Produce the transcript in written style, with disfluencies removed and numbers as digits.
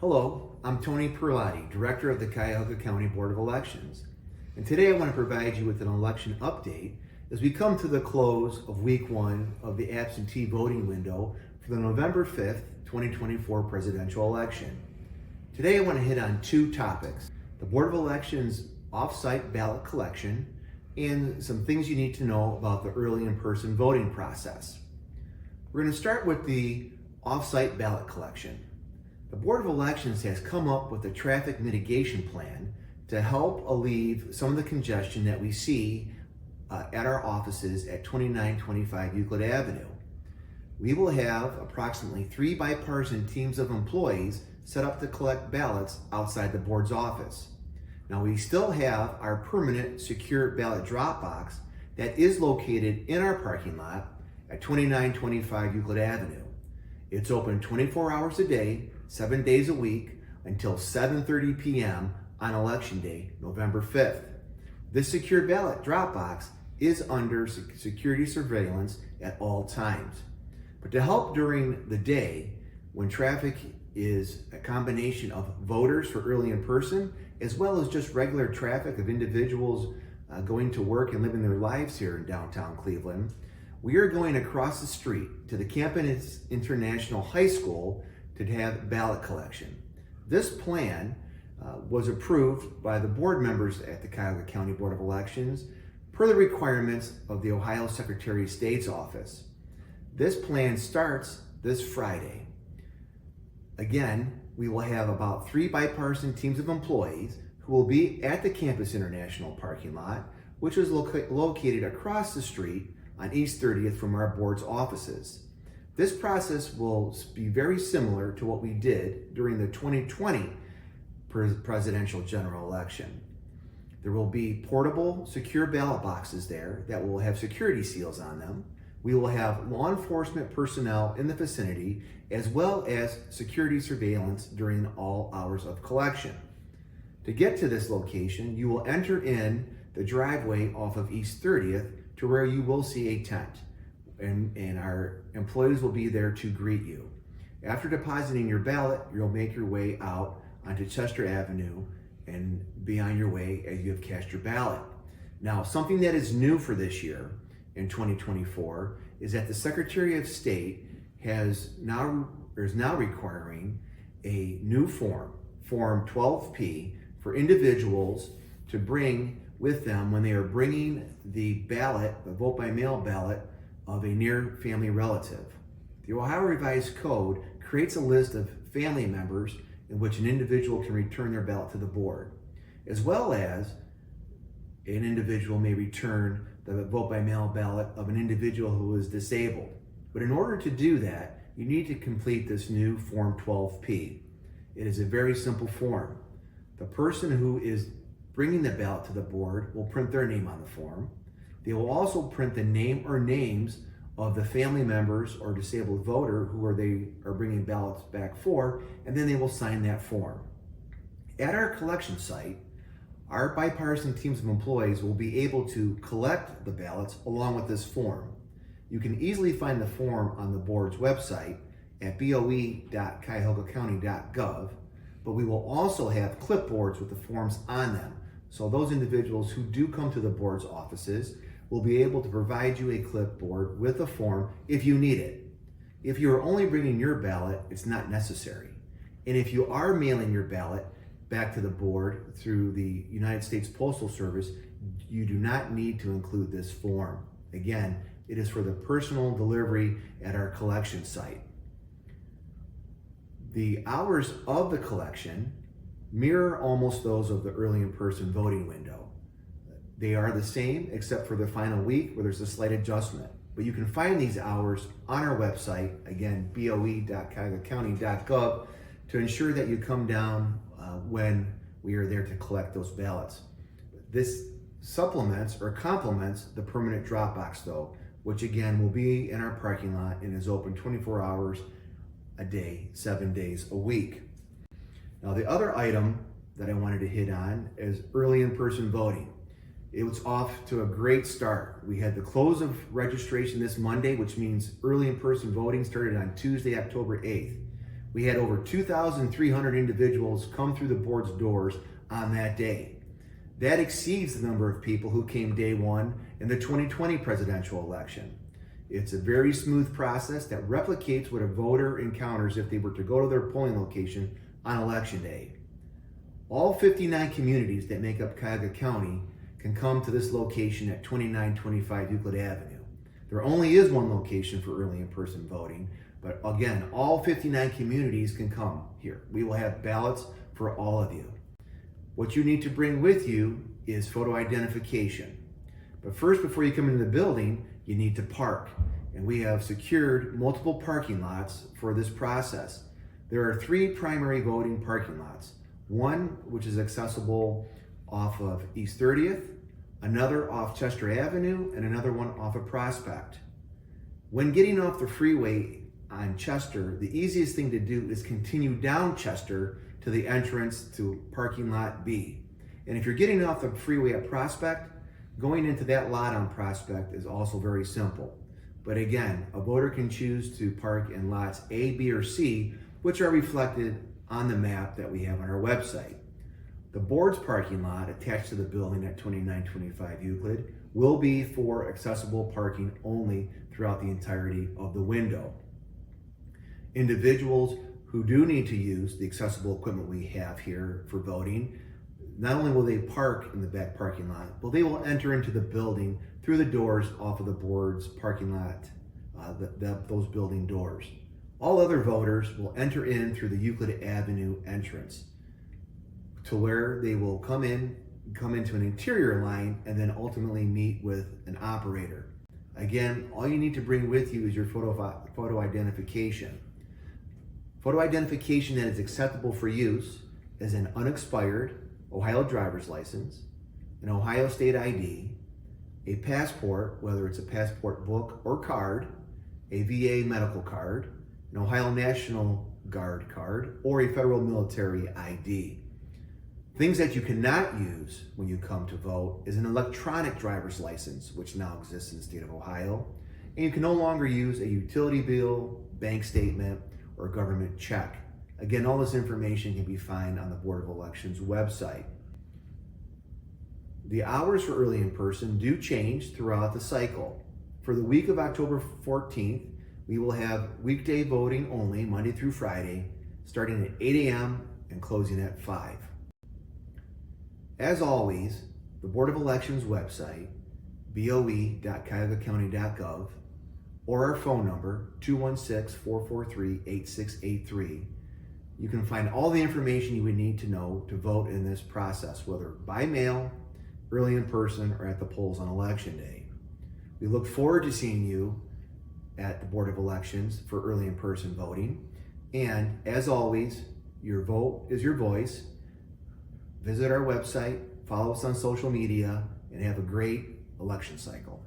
Hello, I'm Tony Perlotti, Director of the Cuyahoga County Board of Elections. And today I want to provide you with an election update as we come to the close of week one of the absentee voting window for the November 5th, 2024 presidential election. Today I want to hit on two topics: the Board of Elections off-site ballot collection and some things you need to know about the early in-person voting process. We're going to start with the off-site ballot collection. The Board of Elections has come up with a traffic mitigation plan to help alleviate some of the congestion that we see at our offices at 2925 Euclid Avenue. We will have approximately 3 bipartisan teams of employees set up to collect ballots outside the board's office. Now, we still have our permanent secure ballot drop box that is located in our parking lot at 2925 Euclid Avenue. It's open 24 hours a day, 7 days a week, until 7:30 p.m. on Election Day, November 5th. This secure ballot drop box is under security surveillance at all times. But to help during the day, when traffic is a combination of voters for early in person, as well as just regular traffic of individuals going to work and living their lives here in downtown Cleveland, we are going across the street to the Campus International High School to have ballot collection. This plan was approved by the board members at the Cuyahoga County Board of Elections per the requirements of the Ohio Secretary of State's office. This plan starts this Friday. Again, we will have about 3 bipartisan teams of employees who will be at the Campus International parking lot, which is located across the street on East 30th from our board's offices. This process will be very similar to what we did during the 2020 presidential general election. There will be portable secure ballot boxes there that will have security seals on them. We will have law enforcement personnel in the vicinity, as well as security surveillance during all hours of collection. To get to this location, you will enter in the driveway off of East 30th to where you will see a tent, and our employees will be there to greet you. After depositing your ballot, you'll make your way out onto Chester Avenue and be on your way as you have cast your ballot. Now, something that is new for this year in 2024 is that the Secretary of State is now requiring a new form, Form 12P, for individuals to bring with them when they are bringing the ballot, the vote by mail ballot of a near family relative. The Ohio Revised Code creates a list of family members in which an individual can return their ballot to the board, as well as an individual may return the vote by mail ballot of an individual who is disabled. But in order to do that, you need to complete this new Form 12P. It is a very simple form. The person who is bringing the ballot to the board will print their name on the form. They will also print the name or names of the family members or disabled voter who they are bringing ballots back for, and then they will sign that form. At our collection site, our bipartisan teams of employees will be able to collect the ballots along with this form. You can easily find the form on the board's website at boe.cuyahogacounty.gov, but we will also have clipboards with the forms on them. So those individuals who do come to the board's offices will be able to provide you a clipboard with a form if you need it. If you are only bringing your ballot, it's not necessary. And if you are mailing your ballot back to the board through the United States Postal Service, you do not need to include this form. Again, it is for the personal delivery at our collection site. The hours of the collection mirror almost those of the early in-person voting window. They are the same except for the final week where there's a slight adjustment. But you can find these hours on our website, again, boe.cuyahogacounty.gov, to ensure that you come down when we are there to collect those ballots. This supplements or complements the permanent drop box though, which again will be in our parking lot and is open 24 hours a day, 7 days a week. Now, the other item that I wanted to hit on is early in-person voting. It was off to a great start. We had the close of registration this Monday, which means early in-person voting started on Tuesday, October 8th. We had over 2,300 individuals come through the board's doors on that day. That exceeds the number of people who came day one in the 2020 presidential election. It's a very smooth process that replicates what a voter encounters if they were to go to their polling location on election day. All 59 communities that make up Cuyahoga County can come to this location at 2925 Euclid Avenue. There only is one location for early in-person voting, but again, all 59 communities can come here. We will have ballots for all of you. What you need to bring with you is photo identification. But first, before you come into the building, you need to park. And we have secured multiple parking lots for this process. There are 3 primary voting parking lots. One, which is accessible off of East 30th, another off Chester Avenue, and another one off of Prospect. When getting off the freeway on Chester, the easiest thing to do is continue down Chester to the entrance to parking lot B. And if you're getting off the freeway at Prospect, going into that lot on Prospect is also very simple. But again, a voter can choose to park in lots A, B, or C, which are reflected on the map that we have on our website. The board's parking lot attached to the building at 2925 Euclid will be for accessible parking only throughout the entirety of the window. Individuals who do need to use the accessible equipment we have here for voting, not only will they park in the back parking lot, but they will enter into the building through the doors off of the board's parking lot, those building doors. All other voters will enter in through the Euclid Avenue entrance to where they will come into an interior line and then ultimately meet with an operator. Again, all you need to bring with you is your photo identification. Photo identification that is acceptable for use is an unexpired Ohio driver's license, an Ohio state ID, a passport, whether it's a passport book or card, a VA medical card, an Ohio National Guard card, or a federal military ID. Things that you cannot use when you come to vote is an electronic driver's license, which now exists in the state of Ohio, and you can no longer use a utility bill, bank statement, or government check. Again, all this information can be found on the Board of Elections website. The hours for early in-person do change throughout the cycle. For the week of October 14th, we will have weekday voting only, Monday through Friday, starting at 8 a.m. and closing at 5. As always, the Board of Elections website, boe.cuyahogacounty.gov, or our phone number, 216-443-8683. You can find all the information you would need to know to vote in this process, whether by mail, early in person, or at the polls on election day. We look forward to seeing you at the Board of Elections for early in person voting. And as always, your vote is your voice. Visit our website, follow us on social media, and have a great election cycle.